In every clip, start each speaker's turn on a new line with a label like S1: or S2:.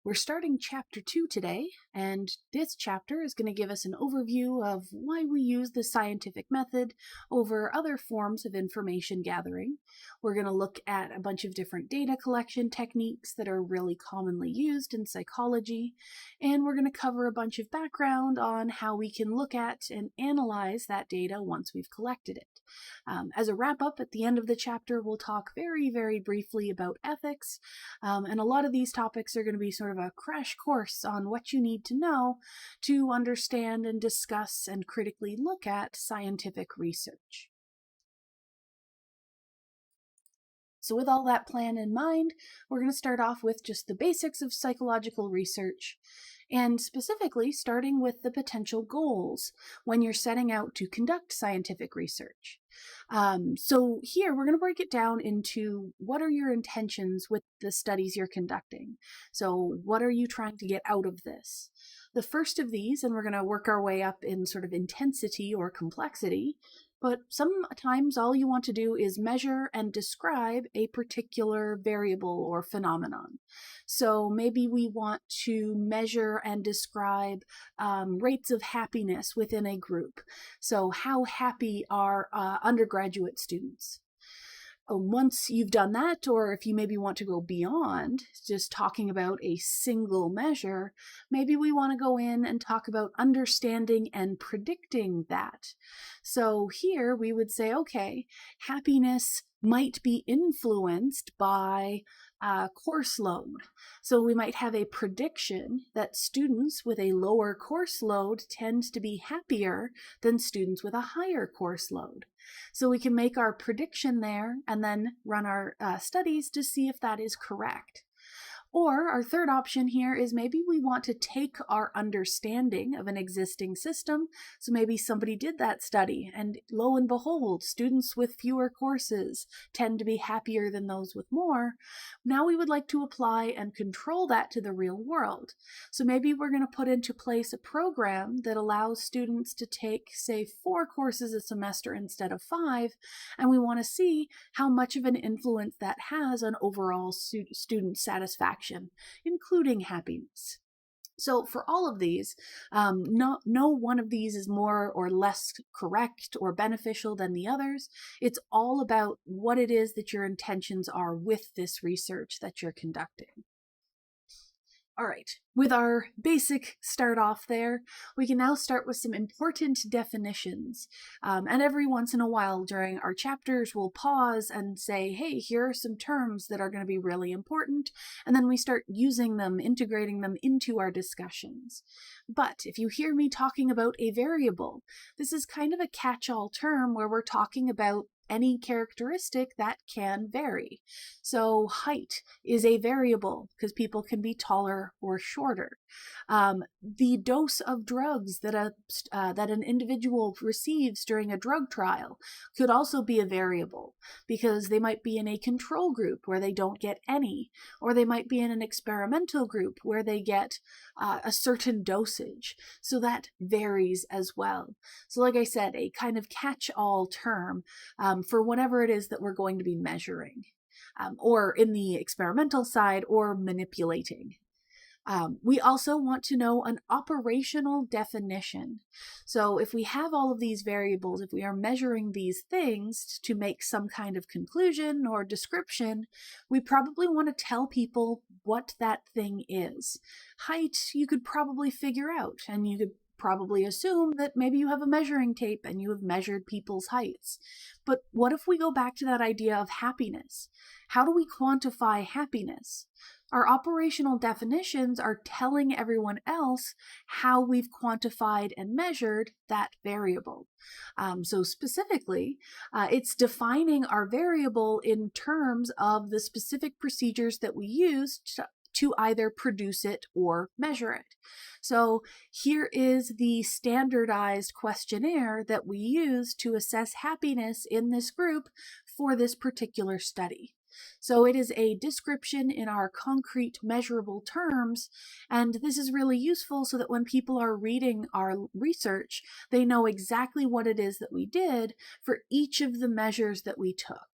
S1: We're starting chapter 2 today, and this chapter is going to give us an overview of why we use the scientific method over other forms of information gathering. We're going to look at a bunch of different data collection techniques that are really commonly used in psychology, and we're going to cover a bunch of background on how we can look at and analyze that data once we've collected it. As a wrap-up, at the end of the chapter, we'll talk very briefly about ethics, and a lot of these topics are going to be sort of a crash course on what you need to know to understand and discuss and critically look at scientific research. So with all that plan in mind, we're going to start off with just the basics of psychological research, and specifically starting with the potential goals when you're setting out to conduct scientific research. So here we're going to break it down into what are your intentions with the studies you're conducting. So what are you trying to get out of this? The first of these, and we're going to work our way up in sort of intensity or complexity, but sometimes all you want to do is measure and describe a particular variable or phenomenon. So maybe we want to measure and describe rates of happiness within a group. So how happy are undergraduate students? Once you've done that, or if you maybe want to go beyond just talking about a single measure, maybe we want to go in and talk about understanding and predicting that. So here we would say, okay, happiness might be influenced by course load. So we might have a prediction that students with a lower course load tend to be happier than students with a higher course load. So we can make our prediction there and then run our studies to see if that is correct. Or our third option here is maybe we want to take our understanding of an existing system. So maybe somebody did that study and lo and behold, students with fewer courses tend to be happier than those with more. Now we would like to apply and control that to the real world. So maybe we're going to put into place a program that allows students to take, say, 4 courses a semester instead of 5, and we want to see how much of an influence that has on overall student satisfaction, including happiness. So for all of these, no one of these is more or less correct or beneficial than the others. It's all about what it is that your intentions are with this research that you're conducting. All right, with our basic start off there, we can now start with some important definitions. And every once in a while during our chapters, we'll pause and say, hey, here are some terms that are going to be really important. And then we start using them, integrating them into our discussions. But if you hear me talking about a variable, this is kind of a catch-all term where we're talking about any characteristic that can vary. So height is a variable because people can be taller or shorter. The dose of drugs that an individual receives during a drug trial could also be a variable because they might be in a control group where they don't get any, or they might be in an experimental group where they get a certain dosage. So that varies as well. So like I said, a kind of catch-all term for whatever it is that we're going to be measuring, or in the experimental side, or manipulating. We also want to know an operational definition. So if we have all of these variables, if we are measuring these things to make some kind of conclusion or description, we probably want to tell people what that thing is. Height, you could probably figure out, and you could probably assume that maybe you have a measuring tape and you have measured people's heights. But what if we go back to that idea of happiness? How do we quantify happiness? Our operational definitions are telling everyone else how we've quantified and measured that variable. So specifically, it's defining our variable in terms of the specific procedures that we use to either produce it or measure it. So here is the standardized questionnaire that we use to assess happiness in this group for this particular study. So it is a description in our concrete measurable terms, and this is really useful so that when people are reading our research, they know exactly what it is that we did for each of the measures that we took.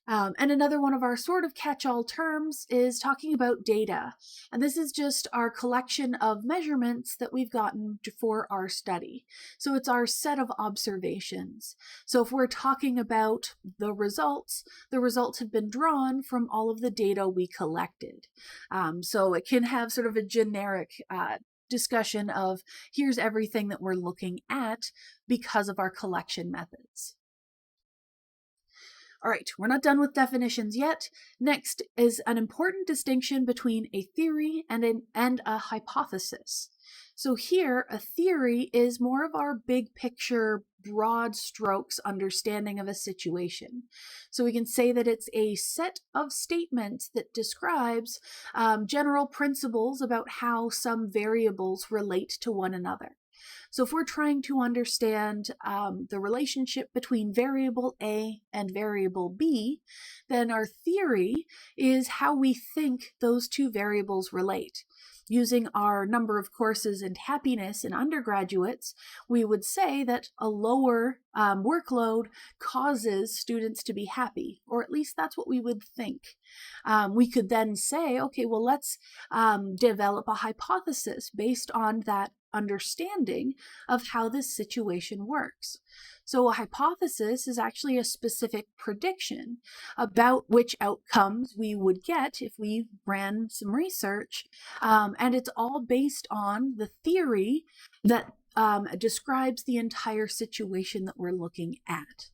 S1: And another one of our sort of catch-all terms is talking about data. And this is just our collection of measurements that we've gotten for our study. So it's our set of observations. So if we're talking about the results have been drawn from all of the data we collected. So it can have sort of a generic discussion of here's everything that we're looking at because of our collection methods. All right, we're not done with definitions yet. Next is an important distinction between a theory and a hypothesis. So here, a theory is more of our big picture, broad strokes understanding of a situation. So we can say that it's a set of statements that describes general principles about how some variables relate to one another. So if we're trying to understand the relationship between variable A and variable B, then our theory is how we think those two variables relate. Using our number of courses and happiness in undergraduates, we would say that a lower workload causes students to be happy, or at least that's what we would think. We could then say, okay, well, let's develop a hypothesis based on that understanding of how this situation works. So a hypothesis is actually a specific prediction about which outcomes we would get if we ran some research. And it's all based on the theory that describes the entire situation that we're looking at.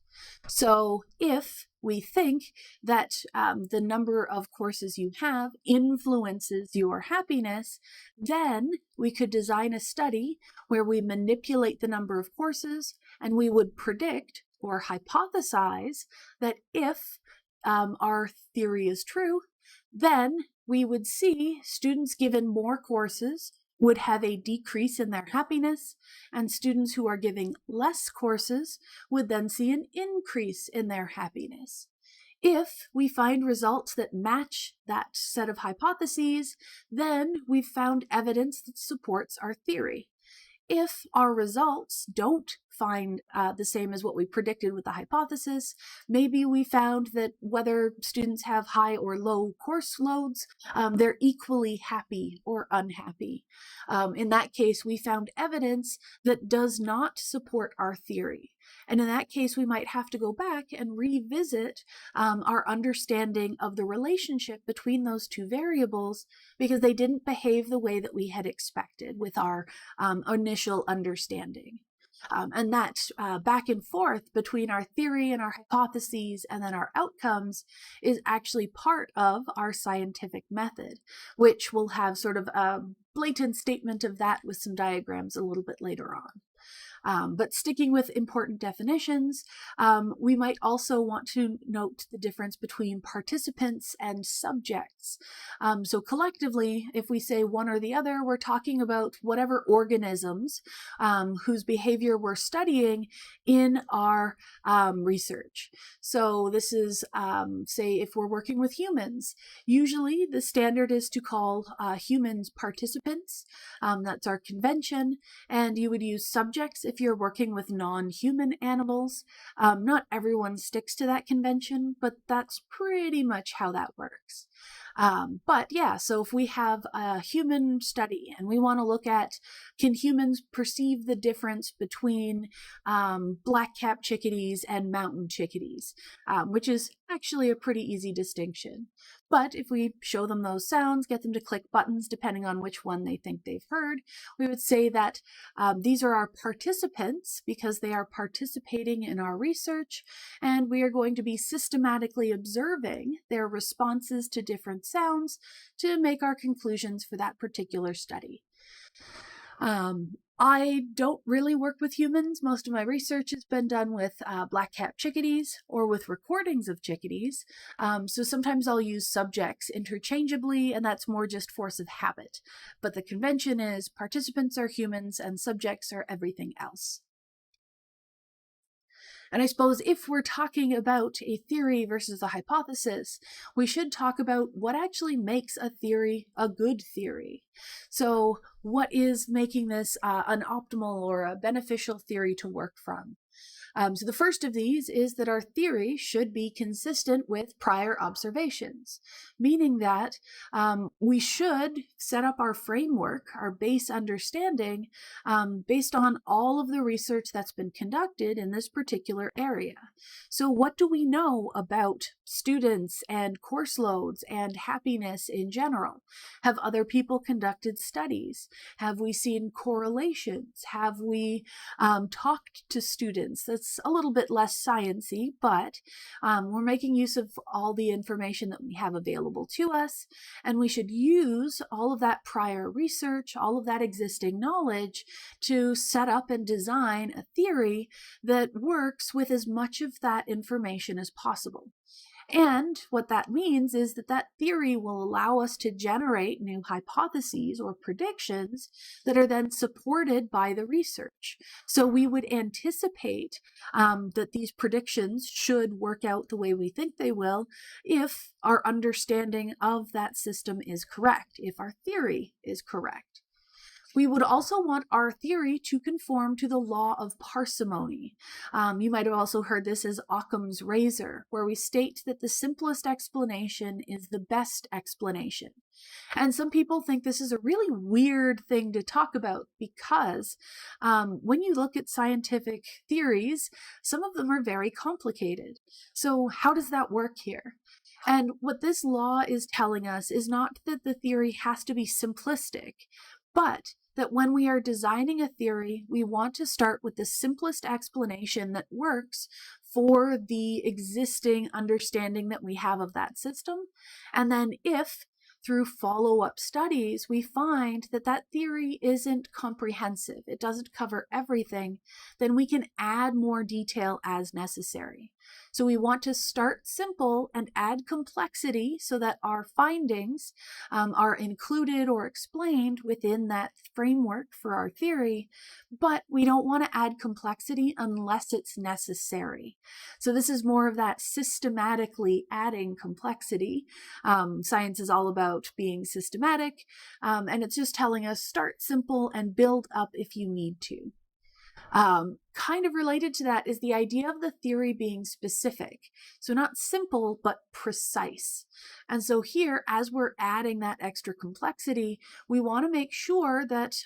S1: So if we think that the number of courses you have influences your happiness, then we could design a study where we manipulate the number of courses and we would predict or hypothesize that if our theory is true, then we would see students given more courses would have a decrease in their happiness, and students who are giving less courses would then see an increase in their happiness. If we find results that match that set of hypotheses, then we've found evidence that supports our theory. If our results don't find the same as what we predicted with the hypothesis, maybe we found that whether students have high or low course loads, they're equally happy or unhappy. In that case, we found evidence that does not support our theory. And in that case, we might have to go back and revisit our understanding of the relationship between those two variables because they didn't behave the way that we had expected with our initial understanding. And that back and forth between our theory and our hypotheses and then our outcomes is actually part of our scientific method, which will have sort of a blatant statement of that with some diagrams a little bit later on. But sticking with important definitions, we might also want to note the difference between participants and subjects. So collectively, if we say one or the other, we're talking about whatever organisms whose behavior we're studying in our research. So this is, say, if we're working with humans, usually the standard is to call humans participants. That's our convention, and you would use subjects if you're working with non-human animals. Not everyone sticks to that convention, but that's pretty much how that works. But yeah, so if we have a human study and we want to look at, can humans perceive the difference between black-capped chickadees and mountain chickadees, which is actually a pretty easy distinction. But if we show them those sounds, get them to click buttons depending on which one they think they've heard, we would say that these are our participants because they are participating in our research, and we are going to be systematically observing their responses to different sounds to make our conclusions for that particular study. I don't really work with humans. Most of my research has been done with black-capped chickadees or with recordings of chickadees. So sometimes I'll use subjects interchangeably, and that's more just force of habit. But the convention is participants are humans and subjects are everything else. And I suppose if we're talking about a theory versus a hypothesis, we should talk about what actually makes a theory a good theory. So what is making this an optimal or a beneficial theory to work from? So the first of these is that our theory should be consistent with prior observations, meaning that we should set up our framework, our base understanding, based on all of the research that's been conducted in this particular area. So what do we know about students and course loads and happiness in general? Have other people conducted studies? Have we seen correlations? Have we talked to students? That's a little bit less sciencey, but we're making use of all the information that we have available to us, and we should use all of that prior research, all of that existing knowledge to set up and design a theory that works with as much of that information as possible. And what that means is that that theory will allow us to generate new hypotheses or predictions that are then supported by the research. So we would anticipate that these predictions should work out the way we think they will if our understanding of that system is correct, if our theory is correct. We would also want our theory to conform to the law of parsimony. You might have also heard this as Occam's razor, where we state that the simplest explanation is the best explanation. And some people think this is a really weird thing to talk about because when you look at scientific theories, some of them are very complicated. So how does that work here? And what this law is telling us is not that the theory has to be simplistic, but that when we are designing a theory, we want to start with the simplest explanation that works for the existing understanding that we have of that system. And then if through follow-up studies, we find that that theory isn't comprehensive, it doesn't cover everything, then we can add more detail as necessary. So we want to start simple and add complexity so that our findings are included or explained within that framework for our theory, but we don't want to add complexity unless it's necessary. So this is more of that systematically adding complexity. Science is all about being systematic, and it's just telling us start simple and build up if you need to. Kind of related to that is the idea of the theory being specific. So not simple, but precise. And so here, as we're adding that extra complexity, we want to make sure that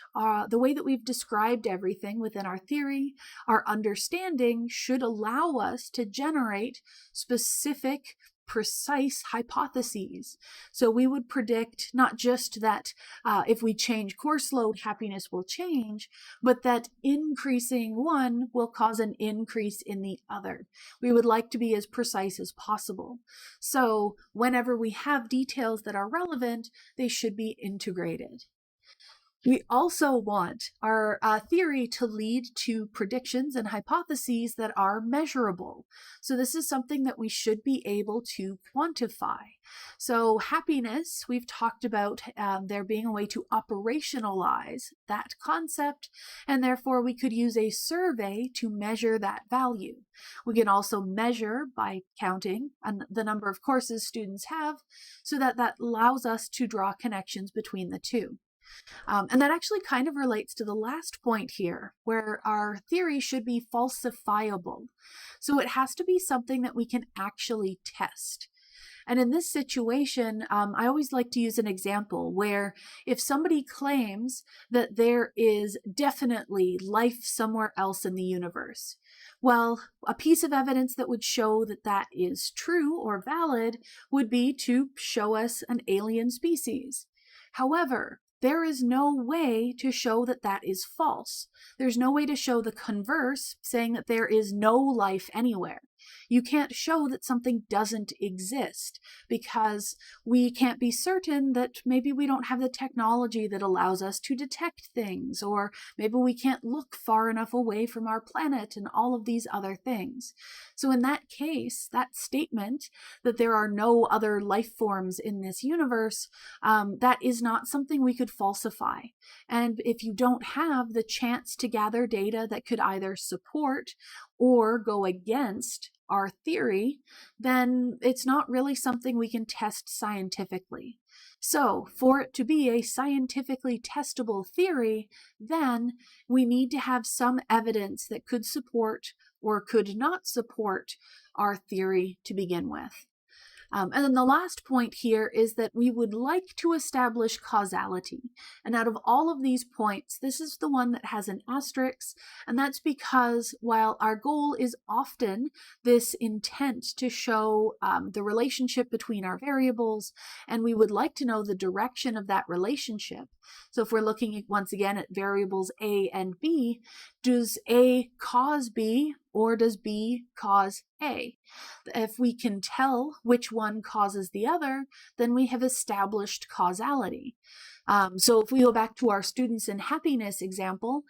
S1: the way that we've described everything within our theory, our understanding should allow us to generate specific precise hypotheses. So we would predict not just that if we change course load, happiness will change, but that increasing one will cause an increase in the other. We would like to be as precise as possible. So whenever we have details that are relevant, they should be integrated. We also want our theory to lead to predictions and hypotheses that are measurable. So this is something that we should be able to quantify. So happiness, we've talked about there being a way to operationalize that concept, and therefore we could use a survey to measure that value. We can also measure by counting the number of courses students have, so that allows us to draw connections between the two. And that actually kind of relates to the last point here, where our theory should be falsifiable. So it has to be something that we can actually test. And in this situation, I always like to use an example where if somebody claims that there is definitely life somewhere else in the universe, well, a piece of evidence that would show that that is true or valid would be to show us an alien species. However, there is no way to show that that is false. There's no way to show the converse, saying that there is no life anywhere. You can't show that something doesn't exist because we can't be certain that maybe we don't have the technology that allows us to detect things, or maybe we can't look far enough away from our planet and all of these other things. So in that case, that statement that there are no other life forms in this universe, that is not something we could falsify. And if you don't have the chance to gather data that could either support or go against our theory, then it's not really something we can test scientifically. So for it to be a scientifically testable theory, then we need to have some evidence that could support or could not support our theory to begin with. And then the last point here is that we would like to establish causality. And out of all of these points, this is the one that has an asterisk, and that's because while our goal is often this intent to show the relationship between our variables, and we would like to know the direction of that relationship. So if we're looking once again at variables A and B, does A cause B or does B cause A? If we can tell which one causes the other, then we have established causality. So if we go back to our students in happiness example,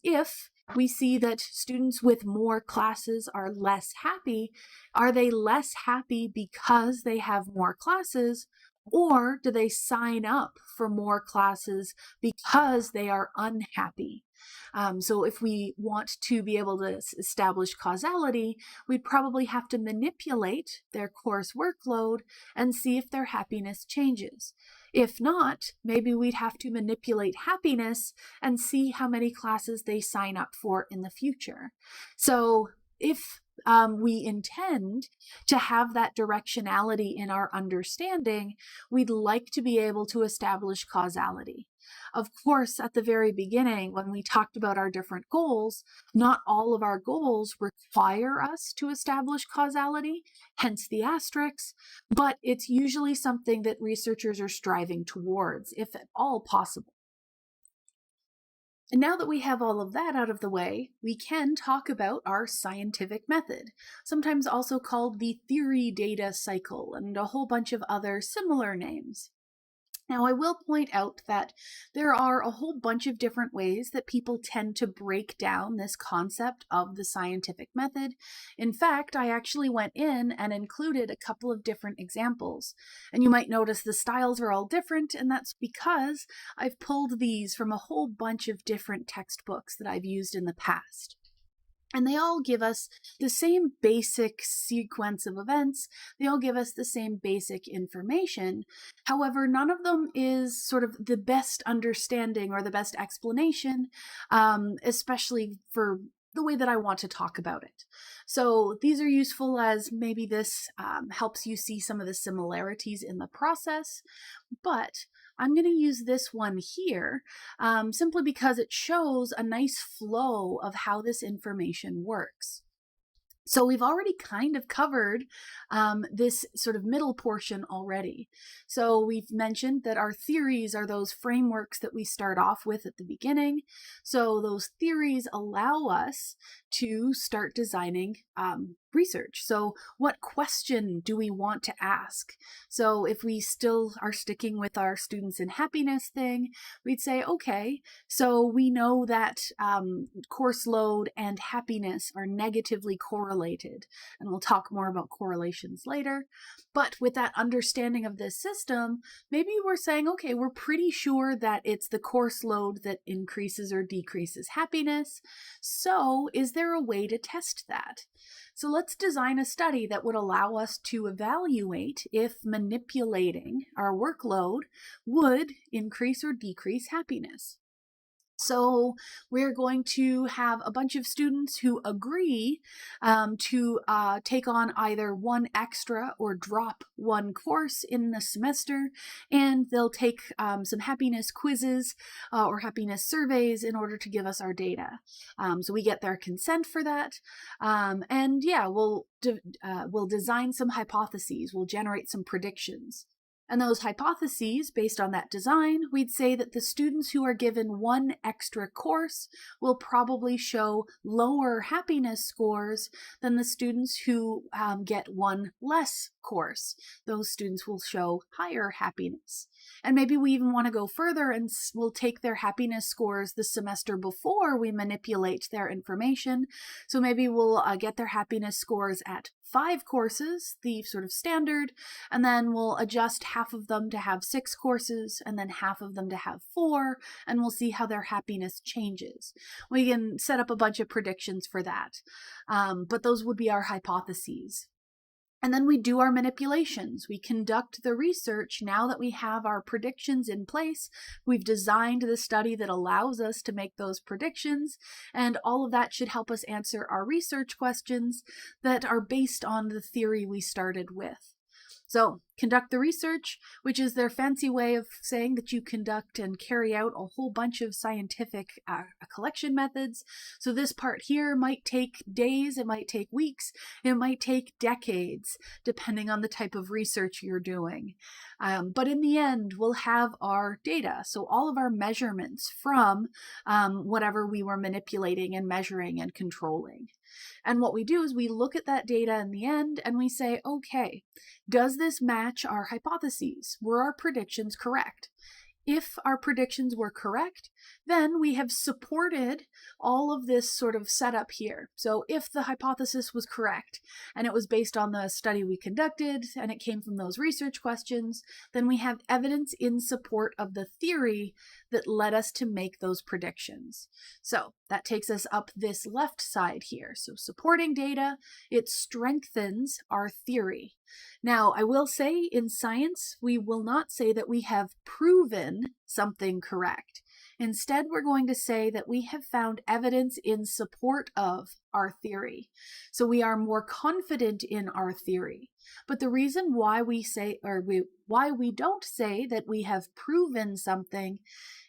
S1: if we see that students with more classes are less happy, are they less happy because they have more classes, or do they sign up for more classes because they are unhappy? So if we want to be able to establish causality, we'd probably have to manipulate their course workload and see if their happiness changes. If not, maybe we'd have to manipulate happiness and see how many classes they sign up for in the future. So if we intend to have that directionality in our understanding, we'd like to be able to establish causality. Of course, at the very beginning, when we talked about our different goals, not all of our goals require us to establish causality, hence the asterisks, but it's usually something that researchers are striving towards, if at all possible. And now that we have all of that out of the way, we can talk about our scientific method, sometimes also called the theory data cycle, and a whole bunch of other similar names. Now, I will point out that there are a whole bunch of different ways that people tend to break down this concept of the scientific method. In fact, I actually went in and included a couple of different examples. And you might notice the styles are all different, and that's because I've pulled these from a whole bunch of different textbooks that I've used in the past. And they all give us the same basic sequence of events. They all give us the same basic information. However, none of them is sort of the best understanding or the best explanation, especially for the way that I want to talk about it. So these are useful as maybe this helps you see some of the similarities in the process, but I'm going to use this one here simply because it shows a nice flow of how this information works. So we've already kind of covered this sort of middle portion already. So we've mentioned that our theories are those frameworks that we start off with at the beginning. So those theories allow us to start designing research. So what question do we want to ask? So if we still are sticking with our students in happiness thing, we'd say, okay, so we know that course load and happiness are negatively correlated, and we'll talk more about correlations later. But with that understanding of this system, maybe we're saying, okay, we're pretty sure that it's the course load that increases or decreases happiness. So is there a way to test that? So let's design a study that would allow us to evaluate if manipulating our workload would increase or decrease happiness. So we're going to have a bunch of students who agree to take on either one extra or drop one course in the semester, and they'll take some happiness quizzes or happiness surveys in order to give us our data. So we get their consent for that, and yeah, we'll design some hypotheses, we'll generate some predictions. And those hypotheses, based on that design, we'd say that the students who are given one extra course will probably show lower happiness scores than the students who get one less course. Those students will show higher happiness. And maybe we even want to go further and we'll take their happiness scores the semester before we manipulate their information. So maybe we'll get their happiness scores at 5 courses, the sort of standard, and then we'll adjust half of them to have 6 courses and then half of them to have 4, and we'll see how their happiness changes. We can set up a bunch of predictions for that, but those would be our hypotheses. And then we do our manipulations. We conduct the research. Now that we have our predictions in place, we've designed the study that allows us to make those predictions, and all of that should help us answer our research questions that are based on the theory we started with. So, conduct the research, which is their fancy way of saying that you conduct and carry out a whole bunch of scientific collection methods. So this part here might take days, it might take weeks, it might take decades, depending on the type of research you're doing. But in the end, we'll have our data. So all of our measurements from whatever we were manipulating and measuring and controlling. And what we do is we look at that data in the end and we say, okay, does this match our hypotheses? Were our predictions correct? If our predictions were correct, then we have supported all of this sort of setup here. So if the hypothesis was correct and it was based on the study we conducted and it came from those research questions, then we have evidence in support of the theory that led us to make those predictions. So that takes us up this left side here. So supporting data, it strengthens our theory. Now, I will say in science, we will not say that we have proven something correct. Instead, we're going to say that we have found evidence in support of our theory. So we are more confident in our theory. But the reason why we say, why we don't say that we have proven something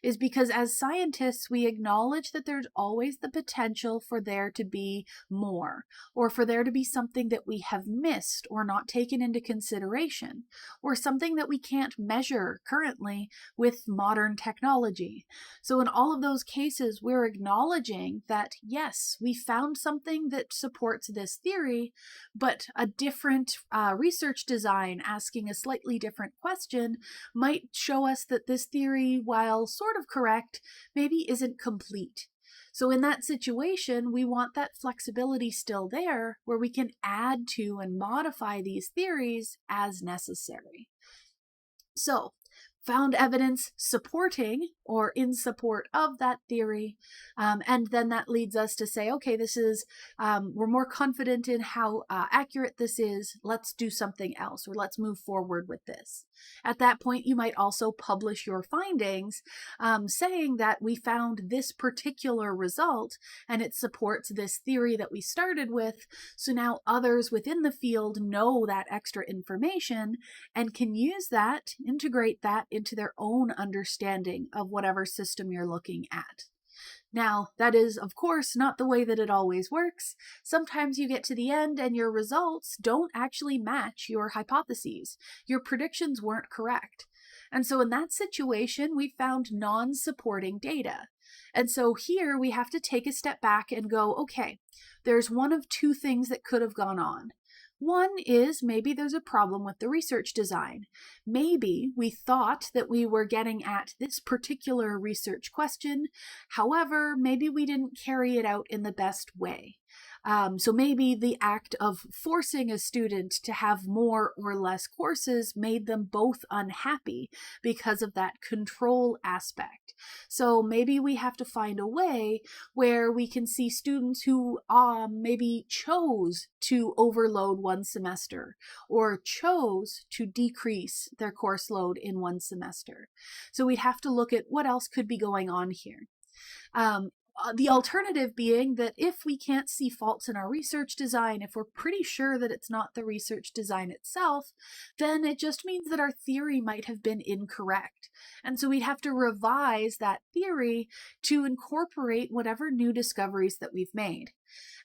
S1: is because as scientists, we acknowledge that there's always the potential for there to be more, or for there to be something that we have missed or not taken into consideration, or something that we can't measure currently with modern technology. So in all of those cases, we're acknowledging that, yes, we found something that supports this theory, but a different research design asking a slightly different question might show us that this theory, while sort of correct, maybe isn't complete. So in that situation, we want that flexibility still there where we can add to and modify these theories as necessary. So, found evidence supporting or in support of that theory. And then that leads us to say, okay, this is, we're more confident in how accurate this is. Let's do something else, or let's move forward with this. At that point, you might also publish your findings saying that we found this particular result and it supports this theory that we started with. So now others within the field know that extra information and can use that, integrate that into their own understanding of whatever system you're looking at. Now, that is, of course, not the way that it always works. Sometimes you get to the end and your results don't actually match your hypotheses. Your predictions weren't correct. And so in that situation, we found non-supporting data. And so here we have to take a step back and go, okay, there's one of two things that could have gone on. One is maybe there's a problem with the research design. Maybe we thought that we were getting at this particular research question. However, maybe we didn't carry it out in the best way. So maybe the act of forcing a student to have more or less courses made them both unhappy because of that control aspect. So maybe we have to find a way where we can see students who maybe chose to overload one semester or chose to decrease their course load in one semester. So we'd have to look at what else could be going on here. The alternative being that if we can't see faults in our research design, if we're pretty sure that it's not the research design itself, then it just means that our theory might have been incorrect. And so we'd have to revise that theory to incorporate whatever new discoveries that we've made.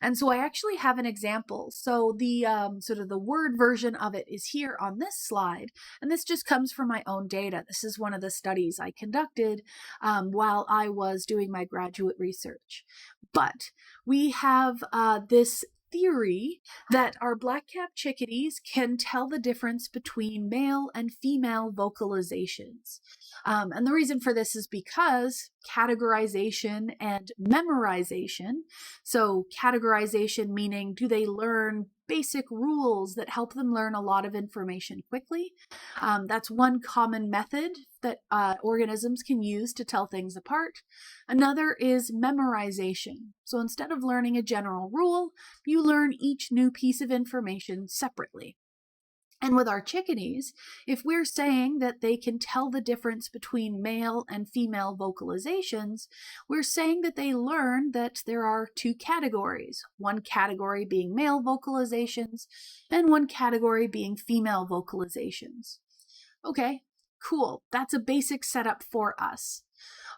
S1: And so I actually have an example. So the sort of the word version of it is here on this slide. And this just comes from my own data. This is one of the studies I conducted while I was doing my graduate research. But we have this theory that our black-capped chickadees can tell the difference between male and female vocalizations. And the reason for this is because categorization and memorization, so categorization meaning do they learn basic rules that help them learn a lot of information quickly. That's one common method that organisms can use to tell things apart. Another is memorization. So instead of learning a general rule, you learn each new piece of information separately. And with our chickadees, if we're saying that they can tell the difference between male and female vocalizations, we're saying that they learn that there are two categories, one category being male vocalizations and one category being female vocalizations. Okay, cool. That's a basic setup for us.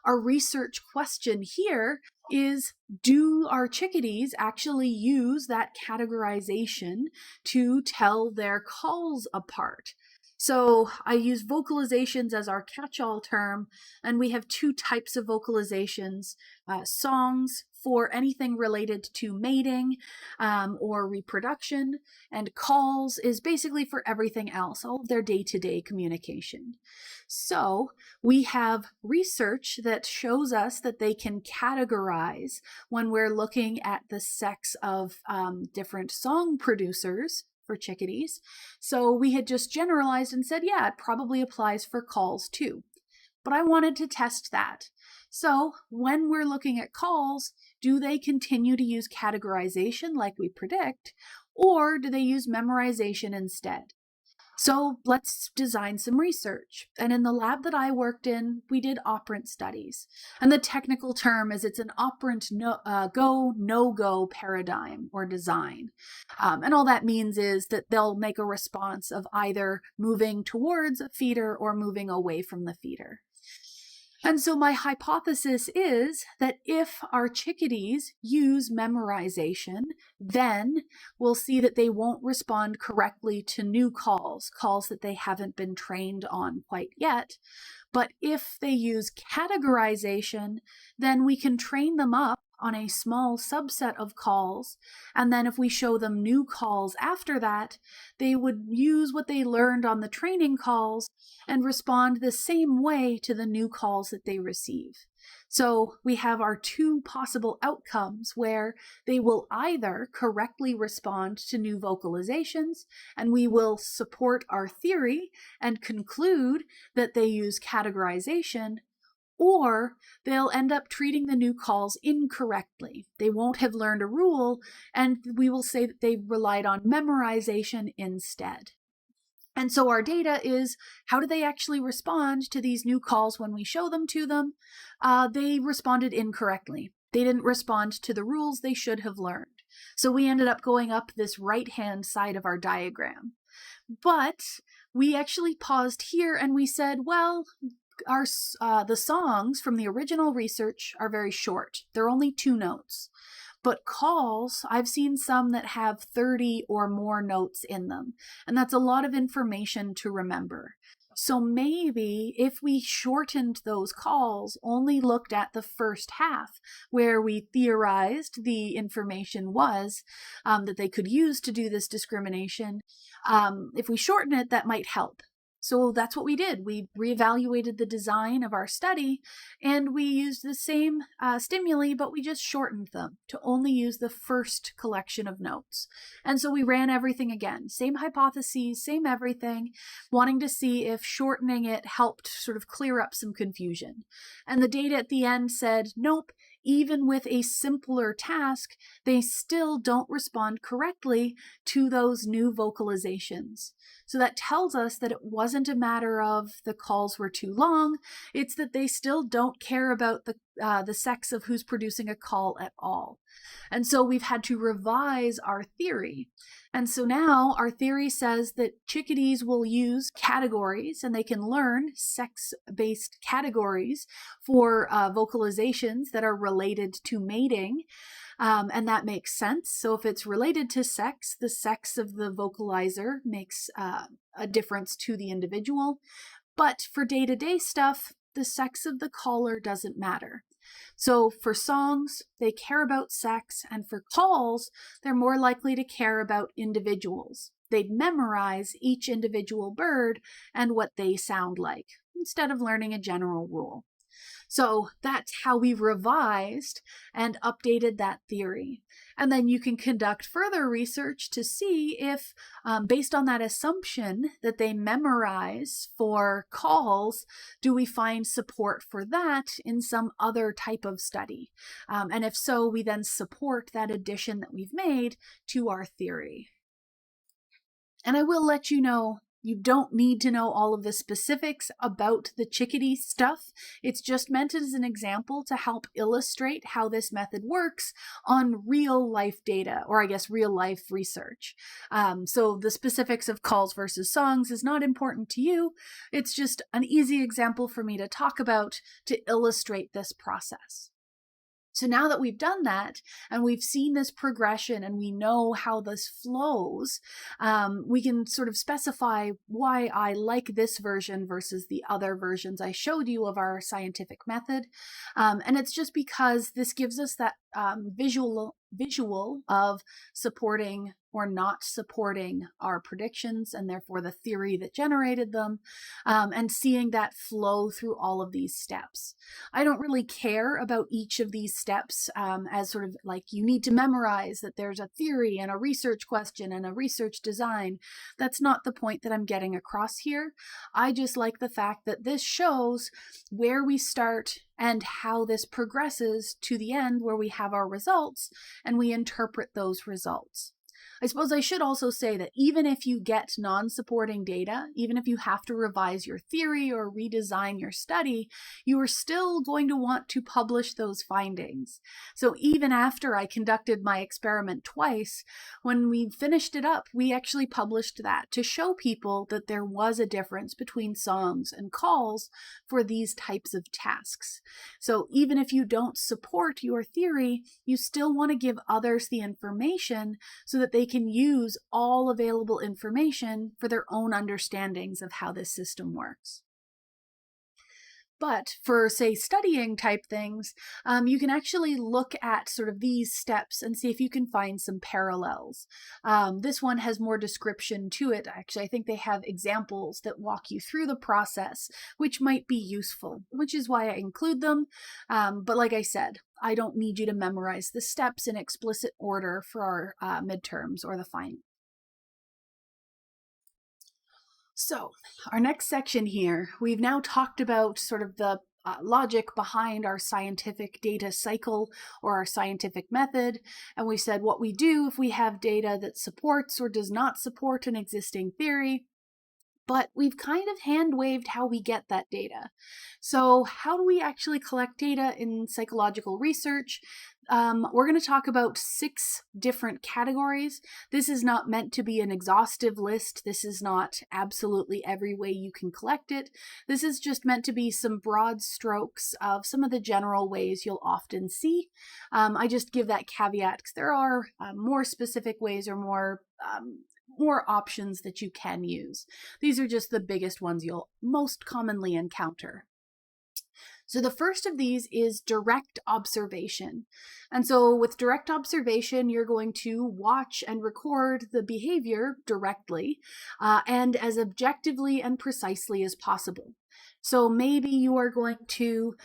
S1: Our research question here is, do our chickadees actually use that categorization to tell their calls apart? So I use vocalizations as our catch-all term, and we have two types of vocalizations, songs for anything related to mating or reproduction, and calls is basically for everything else, all of their day-to-day communication. So we have research that shows us that they can categorize when we're looking at the sex of different song producers for chickadees. So we had just generalized and said, yeah, it probably applies for calls too. But I wanted to test that. So when we're looking at calls, do they continue to use categorization like we predict, or do they use memorization instead? So let's design some research. And in the lab that I worked in, we did operant studies. And the technical term is it's an operant go, no-go paradigm or design. And all that means is that they'll make a response of either moving towards a feeder or moving away from the feeder. And so my hypothesis is that if our chickadees use memorization, then we'll see that they won't respond correctly to new calls that they haven't been trained on quite yet. But if they use categorization, then we can train them up on a small subset of calls. And then if we show them new calls after that, they would use what they learned on the training calls and respond the same way to the new calls that they receive. So we have our two possible outcomes where they will either correctly respond to new vocalizations, and we will support our theory and conclude that they use categorization, or they'll end up treating the new calls incorrectly. They won't have learned a rule, and we will say that they relied on memorization instead. And so our data is, how do they actually respond to these new calls when we show them to them? They responded incorrectly. They didn't respond to the rules they should have learned. So we ended up going up this right-hand side of our diagram. But we actually paused here and we said, well, the songs from the original research are very short. They're only 2 notes. But calls, I've seen some that have 30 or more notes in them. And that's a lot of information to remember. So maybe if we shortened those calls, only looked at the first half, where we theorized the information was that they could use to do this discrimination, if we shorten it, that might help. So that's what we did. We reevaluated the design of our study, and we used the same stimuli, but we just shortened them to only use the first collection of notes. And so we ran everything again, same hypotheses, same everything, wanting to see if shortening it helped sort of clear up some confusion. And the data at the end said, nope, even with a simpler task, they still don't respond correctly to those new vocalizations. So that tells us that it wasn't a matter of the calls were too long, it's that they still don't care about the sex of who's producing a call at all. And so we've had to revise our theory. And so now our theory says that chickadees will use categories, and they can learn sex-based categories for vocalizations that are related to mating. And that makes sense. So if it's related to sex, the sex of the vocalizer makes a difference to the individual. But for day-to-day stuff, the sex of the caller doesn't matter. So for songs, they care about sex, and for calls, they're more likely to care about individuals. They'd memorize each individual bird and what they sound like, instead of learning a general rule. So that's how we revised and updated that theory. And then you can conduct further research to see if, based on that assumption that they memorize for calls, do we find support for that in some other type of study? And if so, we then support that addition that we've made to our theory. And I will let you know, you don't need to know all of the specifics about the chickadee stuff. It's just meant as an example to help illustrate how this method works on real life data, or I guess real life research. So the specifics of calls versus songs is not important to you. It's just an easy example for me to talk about to illustrate this process. So now that we've done that and we've seen this progression and we know how this flows, we can sort of specify why I like this version versus the other versions I showed you of our scientific method. And it's just because this gives us that visual of supporting or not supporting our predictions and therefore the theory that generated them, and seeing that flow through all of these steps. I don't really care about each of these steps as sort of like you need to memorize that there's a theory and a research question and a research design. That's not the point that I'm getting across here. I just like the fact that this shows where we start and how this progresses to the end where we have our results and we interpret those results. I suppose I should also say that even if you get non-supporting data, even if you have to revise your theory or redesign your study, you are still going to want to publish those findings. So even after I conducted my experiment twice, when we finished it up, we actually published that to show people that there was a difference between songs and calls for these types of tasks. So even if you don't support your theory, you still want to give others the information so that they can use all available information for their own understandings of how this system works. But for, say, studying type things, you can actually look at sort of these steps and see if you can find some parallels. This one has more description to it. Actually, I think they have examples that walk you through the process, which might be useful, which is why I include them. But like I said, I don't need you to memorize the steps in explicit order for our midterms or the final. So our next section here, we've now talked about sort of the logic behind our scientific data cycle or our scientific method. And we said what we do if we have data that supports or does not support an existing theory. But we've kind of hand-waved how we get that data. So how do we actually collect data in psychological research? We're going to talk about 6 different categories. This is not meant to be an exhaustive list. This is not absolutely every way you can collect it. This is just meant to be some broad strokes of some of the general ways you'll often see. I just give that caveat because there are more specific ways or more options that you can use. These are just the biggest ones you'll most commonly encounter. So the first of these is direct observation. And so with direct observation, you're going to watch and record the behavior directly and as objectively and precisely as possible. So maybe you are going to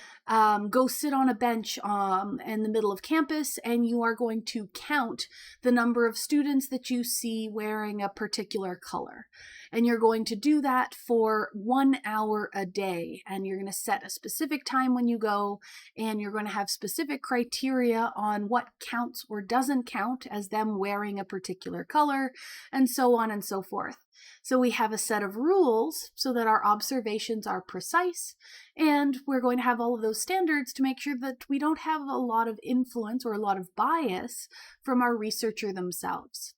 S1: go sit on a bench in the middle of campus and you are going to count the number of students that you see wearing a particular color. And you're going to do that for 1 hour a day. And you're going to set a specific time when you go, and you're going to have specific criteria on what counts or doesn't count as them wearing a particular color, and so on and so forth. So we have a set of rules so that our observations are precise, and we're going to have all of those standards to make sure that we don't have a lot of influence or a lot of bias from our researcher themselves.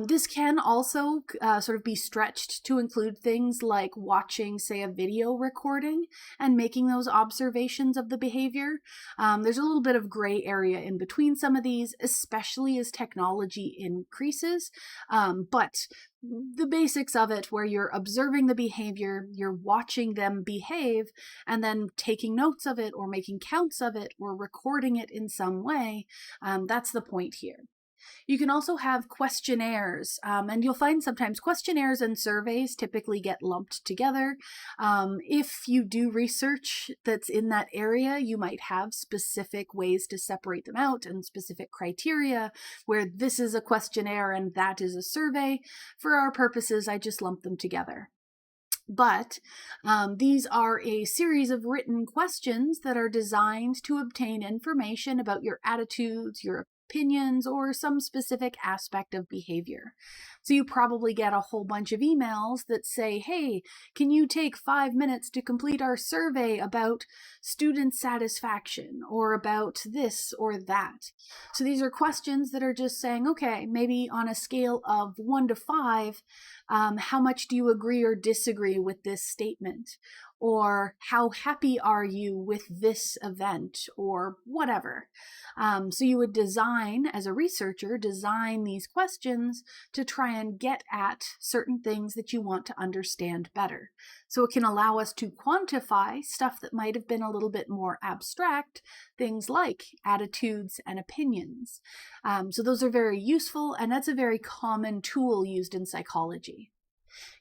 S1: This can also sort of be stretched to include things like watching, say, a video recording and making those observations of the behavior. There's a little bit of gray area in between some of these, especially as technology increases. But the basics of it, where you're observing the behavior, you're watching them behave, and then taking notes of it or making counts of it or recording it in some way, that's the point here. You can also have questionnaires, and you'll find sometimes questionnaires and surveys typically get lumped together. If you do research that's in that area, you might have specific ways to separate them out and specific criteria where this is a questionnaire and that is a survey. For our purposes, I just lump them together. But these are a series of written questions that are designed to obtain information about your attitudes, your opinions or some specific aspect of behavior. So you probably get a whole bunch of emails that say, hey, can you take 5 minutes to complete our survey about student satisfaction or about this or that? So these are questions that are just saying, okay, maybe on a scale of 1 to 5, how much do you agree or disagree with this statement? Or how happy are you with this event, or whatever. So you would design, as a researcher, design these questions to try and get at certain things that you want to understand better. So it can allow us to quantify stuff that might have been a little bit more abstract, things like attitudes and opinions. So those are very useful, and that's a very common tool used in psychology.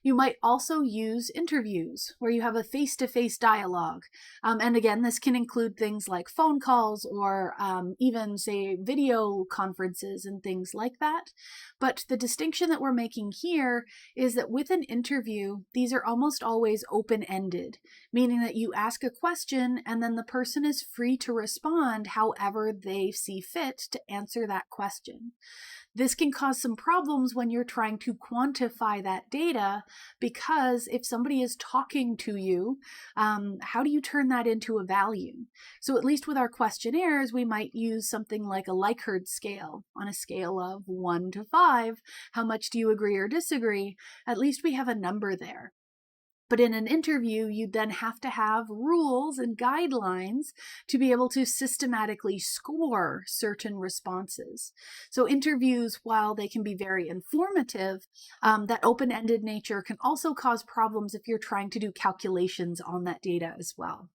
S1: You might also use interviews where you have a face-to-face dialogue. And again, this can include things like phone calls or even, say, video conferences and things like that. But the distinction that we're making here is that with an interview, these are almost always open-ended, meaning that you ask a question and then the person is free to respond however they see fit to answer that question. This can cause some problems when you're trying to quantify that data, because if somebody is talking to you, how do you turn that into a value? So at least with our questionnaires, we might use something like a Likert scale. On a scale of 1 to 5, how much do you agree or disagree? At least we have a number there. But in an interview, you'd then have to have rules and guidelines to be able to systematically score certain responses. So interviews, while they can be very informative, that open-ended nature can also cause problems if you're trying to do calculations on that data as well.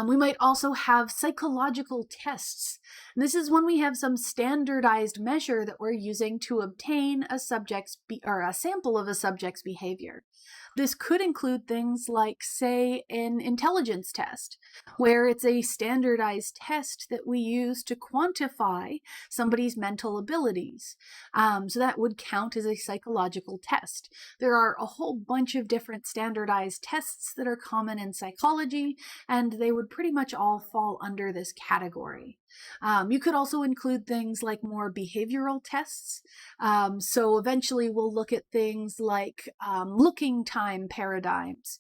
S1: We might also have psychological tests. And this is when we have some standardized measure that we're using to obtain a sample of a subject's behavior. This could include things like, say, an intelligence test, where it's a standardized test that we use to quantify somebody's mental abilities. So that would count as a psychological test. There are a whole bunch of different standardized tests that are common in psychology, and they would pretty much all fall under this category. You could also include things like more behavioral tests. So eventually we'll look at things like looking time paradigms.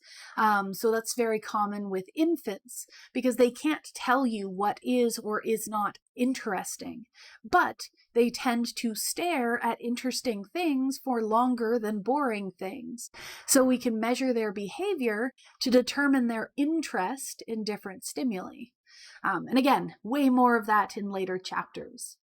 S1: So that's very common with infants because they can't tell you what is or is not interesting, but they tend to stare at interesting things for longer than boring things. So we can measure their behavior to determine their interest in different stimuli. And again, way more of that in later chapters.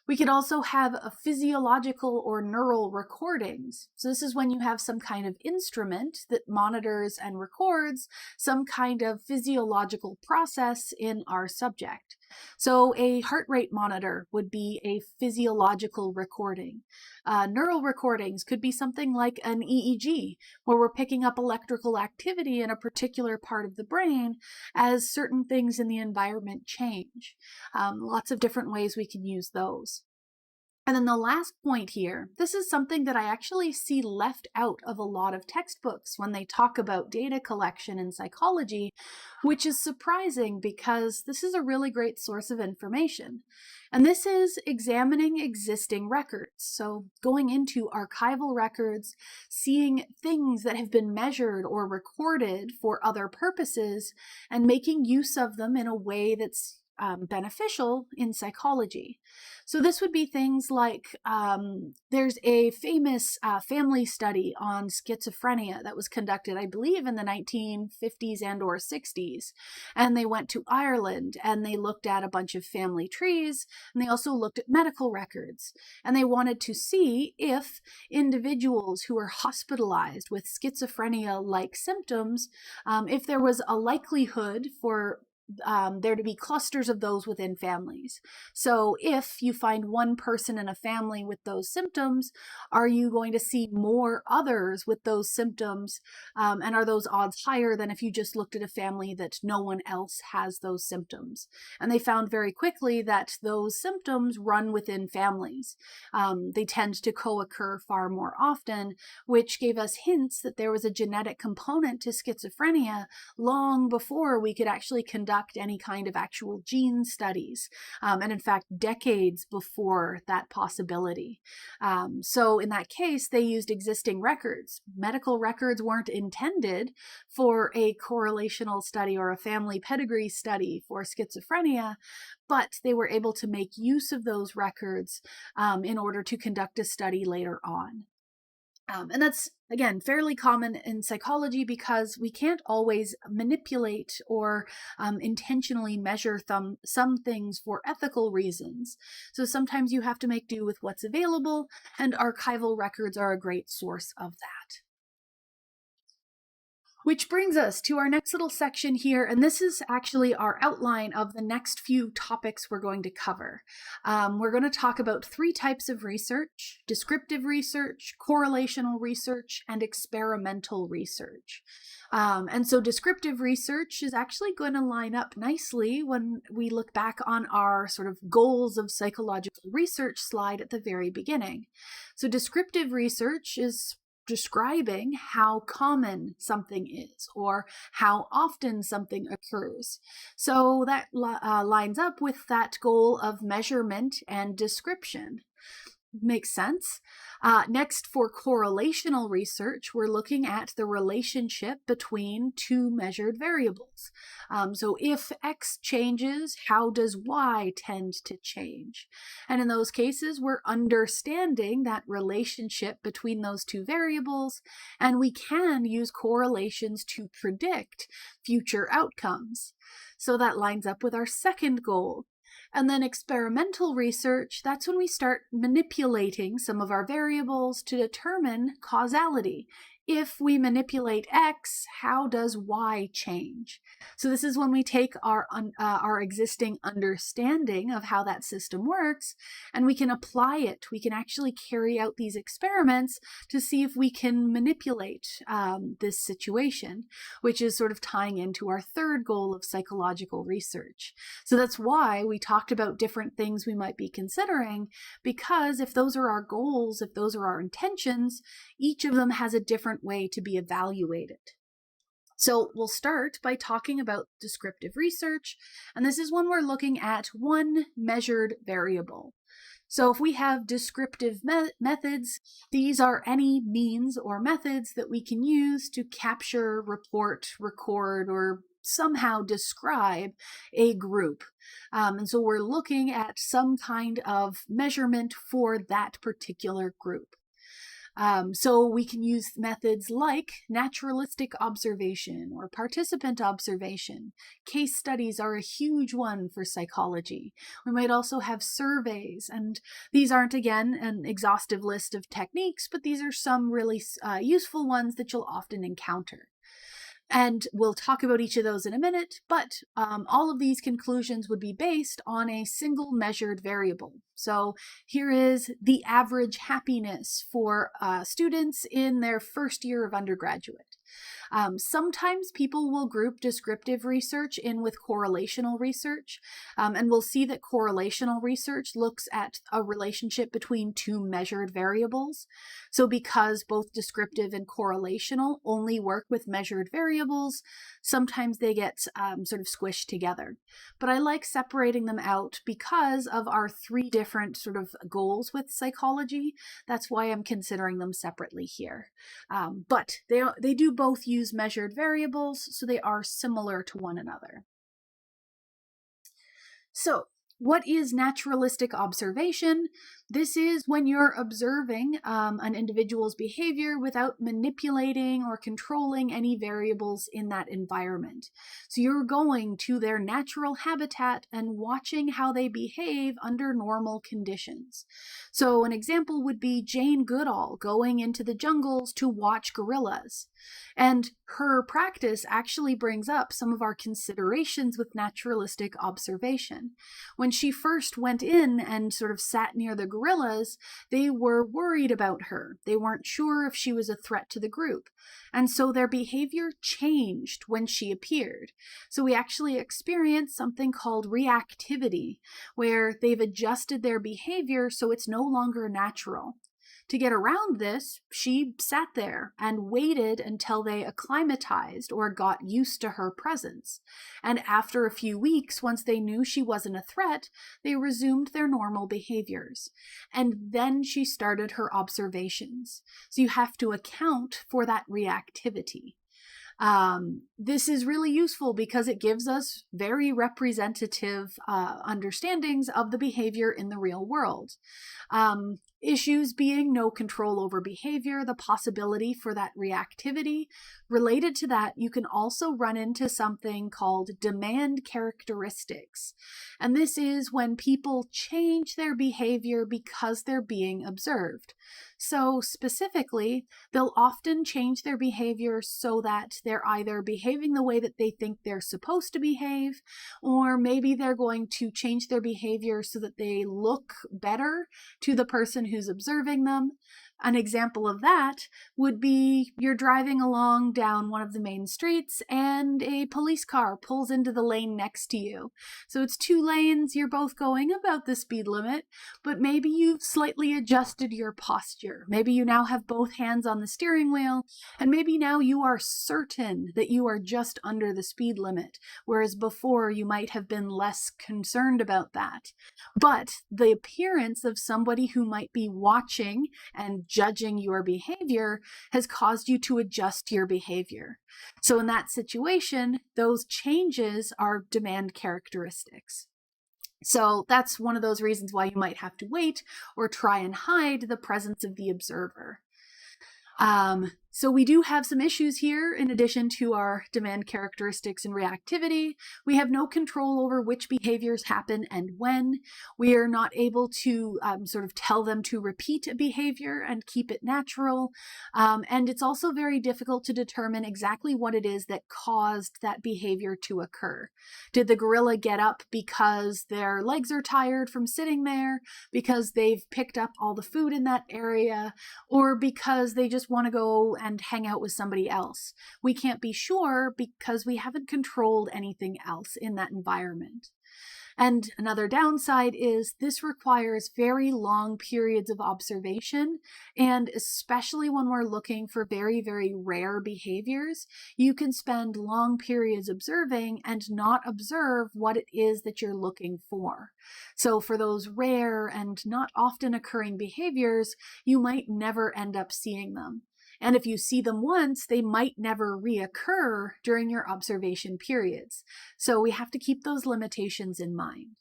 S1: We could also have a physiological or neural recordings. So this is when you have some kind of instrument that monitors and records some kind of physiological process in our subject. So a heart rate monitor would be a physiological recording. Neural recordings could be something like an EEG, where we're picking up electrical activity in a particular part of the brain as certain things in the environment change. Lots of different ways we can use those. And then the last point here, this is something that I actually see left out of a lot of textbooks when they talk about data collection in psychology, which is surprising because this is a really great source of information. And this is examining existing records. So going into archival records, seeing things that have been measured or recorded for other purposes, and making use of them in a way that's beneficial in psychology. So this would be things like there's a famous family study on schizophrenia that was conducted, I believe, in the 1950s and or 60s. And they went to Ireland and they looked at a bunch of family trees, and they also looked at medical records. And they wanted to see if individuals who were hospitalized with schizophrenia-like symptoms, if there was a likelihood for there to be clusters of those within families. So if you find one person in a family with those symptoms, are you going to see more others with those symptoms? And are those odds higher than if you just looked at a family that no one else has those symptoms? And they found very quickly that those symptoms run within families. They tend to co-occur far more often, which gave us hints that there was a genetic component to schizophrenia long before we could actually conduct conduct any kind of actual gene studies, and in fact, decades before that possibility. So in that case, they used existing records. Medical records weren't intended for a correlational study or a family pedigree study for schizophrenia, but they were able to make use of those records in order to conduct a study later on. And that's, again, fairly common in psychology because we can't always manipulate or intentionally measure some things for ethical reasons. So sometimes you have to make do with what's available, and archival records are a great source of that. Which brings us to our next little section here, and this is actually our outline of the next few topics we're going to cover. We're going to talk about 3 types of research: descriptive research, correlational research, and experimental research. And so descriptive research is actually going to line up nicely when we look back on our sort of goals of psychological research slide at the very beginning. So descriptive research is describing how common something is or how often something occurs. So that lines up with that goal of measurement and description. Makes sense. Next, for correlational research, we're looking at the relationship between 2 measured variables. So if X changes, how does Y tend to change? And in those cases, we're understanding that relationship between those 2 variables, and we can use correlations to predict future outcomes. So that lines up with our second goal. And then experimental research, that's when we start manipulating some of our variables to determine causality. If we manipulate X, how does Y change? So this is when we take our existing understanding of how that system works, and we can apply it. We can actually carry out these experiments to see if we can manipulate this situation, which is sort of tying into our third goal of psychological research. So that's why we talked about different things we might be considering, because if those are our goals, if those are our intentions, each of them has a different way to be evaluated. So we'll start by talking about descriptive research, and this is when we're looking at one measured variable. So if we have descriptive methods, these are any means or methods that we can use to capture, report, record, or somehow describe a group. And so we're looking at some kind of measurement for that particular group. So we can use methods like naturalistic observation or participant observation. Case studies are a huge one for psychology. We might also have surveys, and these aren't, again, an exhaustive list of techniques, but these are some really useful ones that you'll often encounter. And we'll talk about each of those in a minute, but all of these conclusions would be based on a single measured variable. So here is the average happiness for students in their first year of undergraduate. Sometimes people will group descriptive research in with correlational research, and we'll see that correlational research looks at a relationship between 2 measured variables. So because both descriptive and correlational only work with measured variables, sometimes they get sort of squished together. But I like separating them out because of our 3 different sort of goals with psychology. That's why I'm considering them separately here. But they do both use measured variables, so they are similar to one another. So, what is naturalistic observation? This is when you're observing an individual's behavior without manipulating or controlling any variables in that environment. So you're going to their natural habitat and watching how they behave under normal conditions. So an example would be Jane Goodall going into the jungles to watch gorillas. And her practice actually brings up some of our considerations with naturalistic observation. When she first went in and sort of sat near the gorillas, they were worried about her. They weren't sure if she was a threat to the group. And so their behavior changed when she appeared. So we actually experience something called reactivity, where they've adjusted their behavior so it's no longer natural. To get around this, she sat there and waited until they acclimatized or got used to her presence. And after a few weeks, once they knew she wasn't a threat, they resumed their normal behaviors. And then she started her observations. So you have to account for that reactivity. This is really useful because it gives us very representative understandings of the behavior in the real world. Issues being no control over behavior, the possibility for that reactivity. Related to that, you can also run into something called demand characteristics. And this is when people change their behavior because they're being observed. So specifically, they'll often change their behavior so that they're either behaving the way that they think they're supposed to behave, or maybe they're going to change their behavior so that they look better to the person who's observing them. An example of that would be you're driving along down one of the main streets and a police car pulls into the lane next to you. So it's two lanes, you're both going about the speed limit, but maybe you've slightly adjusted your posture. Maybe you now have both hands on the steering wheel, and maybe now you are certain that you are just under the speed limit, whereas before you might have been less concerned about that. But the appearance of somebody who might be watching and judging your behavior has caused you to adjust your behavior. So in that situation, those changes are demand characteristics. So that's one of those reasons why you might have to wait or try and hide the presence of the observer. So we do have some issues here in addition to our demand characteristics and reactivity. We have no control over which behaviors happen and when. We are not able to sort of tell them to repeat a behavior and keep it natural. And it's also very difficult to determine exactly what it is that caused that behavior to occur. Did the gorilla get up because their legs are tired from sitting there, because they've picked up all the food in that area, or because they just want to go and hang out with somebody else? We can't be sure because we haven't controlled anything else in that environment. And another downside is this requires very long periods of observation, and especially when we're looking for very, very rare behaviors, you can spend long periods observing and not observe what it is that you're looking for. So for those rare and not often occurring behaviors, you might never end up seeing them. And if you see them once, they might never reoccur during your observation periods. So we have to keep those limitations in mind.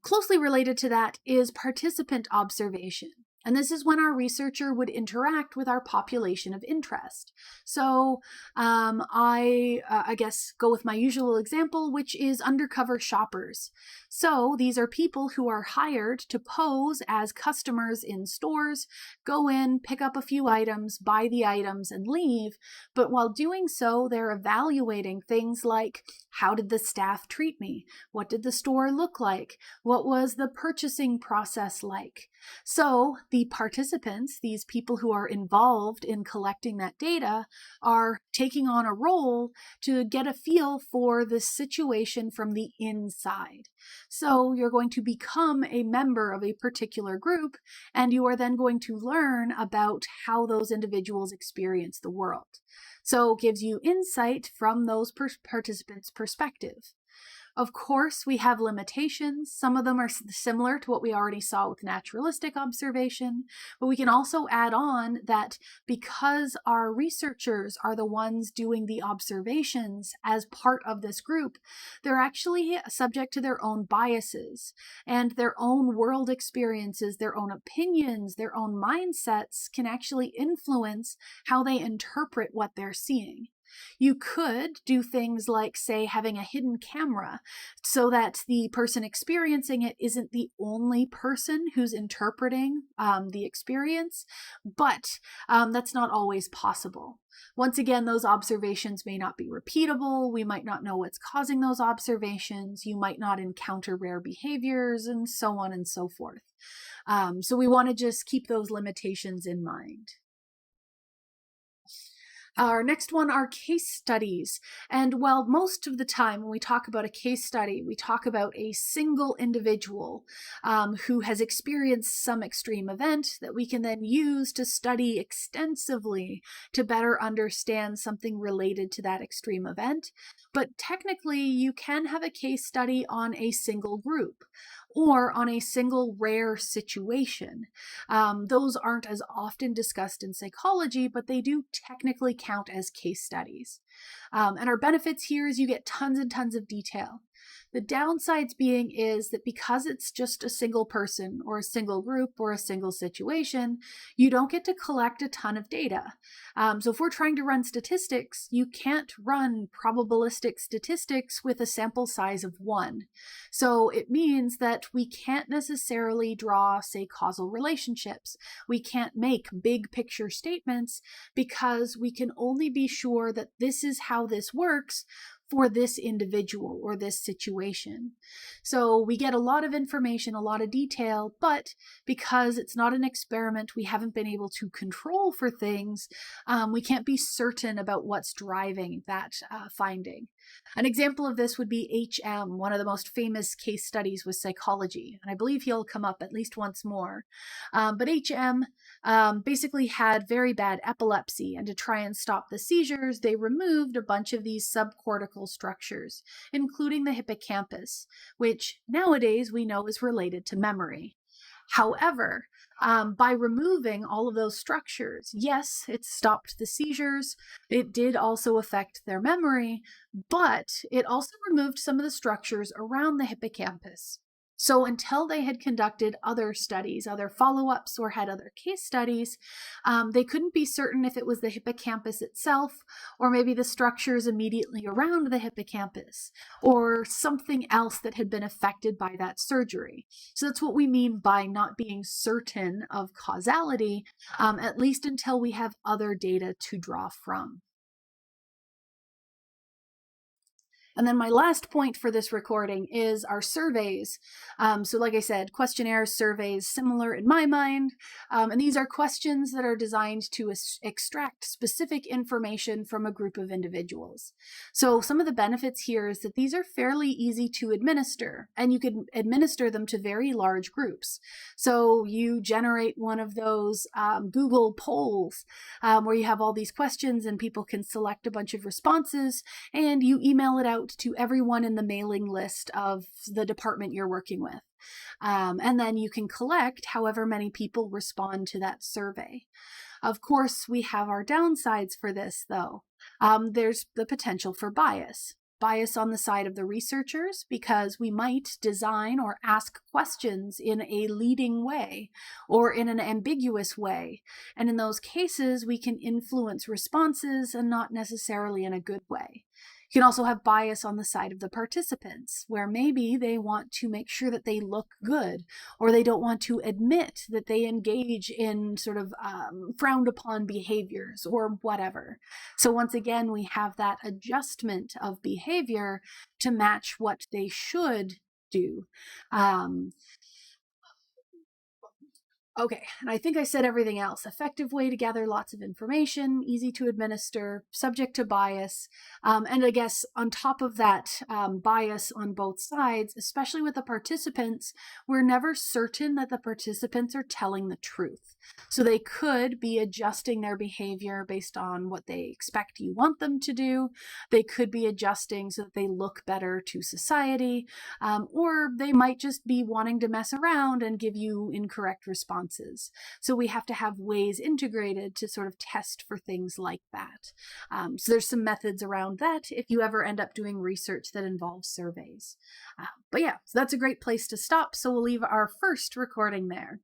S1: Closely related to that is participant observation. And this is when our researcher would interact with our population of interest. So I guess go with my usual example, which is undercover shoppers. So these are people who are hired to pose as customers in stores, go in, pick up a few items, buy the items, and leave. But while doing so, they're evaluating things like, how did the staff treat me? What did the store look like? What was the purchasing process like? So the participants, these people who are involved in collecting that data, are taking on a role to get a feel for the situation from the inside. So you're going to become a member of a particular group, and you are then going to learn about how those individuals experience the world. So it gives you insight from those participants' perspective. Of course, we have limitations. Some of them are similar to what we already saw with naturalistic observation, but we can also add on that because our researchers are the ones doing the observations as part of this group, they're actually subject to their own biases and their own world experiences, their own opinions, their own mindsets can actually influence how they interpret what they're seeing. You could do things like, say, having a hidden camera so that the person experiencing it isn't the only person who's interpreting the experience, but that's not always possible. Once again, those observations may not be repeatable. We might not know what's causing those observations. You might not encounter rare behaviors, and so on and so forth. So we want to just keep those limitations in mind. Our next one are case studies. And while most of the time when we talk about a case study, we talk about a single individual who has experienced some extreme event that we can then use to study extensively to better understand something related to that extreme event. But technically, you can have a case study on a single group or on a single rare situation. Those aren't as often discussed in psychology, but they do technically count as case studies. And our benefits here is you get tons and tons of detail. The downsides being is that because it's just a single person or a single group or a single situation, you don't get to collect a ton of data. So if we're trying to run statistics, you can't run probabilistic statistics with a sample size of 1. So it means that we can't necessarily draw, say, causal relationships. We can't make big picture statements because we can only be sure that this is how this works for this individual or this situation. So we get a lot of information, a lot of detail, but because it's not an experiment, we haven't been able to control for things, we can't be certain about what's driving that finding. An example of this would be HM, one of the most famous case studies with psychology, and I believe he'll come up at least once more. But HM basically had very bad epilepsy, and to try and stop the seizures, they removed a bunch of these subcortical structures, including the hippocampus, which nowadays we know is related to memory. However, by removing all of those structures, yes, it stopped the seizures. It did also affect their memory, but it also removed some of the structures around the hippocampus. So until they had conducted other studies, other follow-ups, or had other case studies, they couldn't be certain if it was the hippocampus itself, or maybe the structures immediately around the hippocampus, or something else that had been affected by that surgery. So that's what we mean by not being certain of causality, at least until we have other data to draw from. And then my last point for this recording is our surveys. So like I said, questionnaires, surveys, similar in my mind. And these are questions that are designed to extract specific information from a group of individuals. So some of the benefits here is that these are fairly easy to administer, and you can administer them to very large groups. So you generate one of those Google polls where you have all these questions and people can select a bunch of responses, and you email it out to everyone in the mailing list of the department you're working with. And then you can collect however many people respond to that survey. Of course, we have our downsides for this, though. There's the potential for bias. Bias on the side of the researchers, because we might design or ask questions in a leading way or in an ambiguous way. And in those cases, we can influence responses and not necessarily in a good way. You can also have bias on the side of the participants, where maybe they want to make sure that they look good, or they don't want to admit that they engage in sort of frowned upon behaviors or whatever. So once again, we have that adjustment of behavior to match what they should do. Okay, and I think I said everything else. Effective way to gather lots of information, easy to administer, subject to bias. And I guess on top of that bias on both sides, especially with the participants, we're never certain that the participants are telling the truth. So they could be adjusting their behavior based on what they expect you want them to do. They could be adjusting so that they look better to society, or they might just be wanting to mess around and give you incorrect responses. So we have to have ways integrated to sort of test for things like that. So there's some methods around that if you ever end up doing research that involves surveys. But yeah, so that's a great place to stop. So we'll leave our first recording there.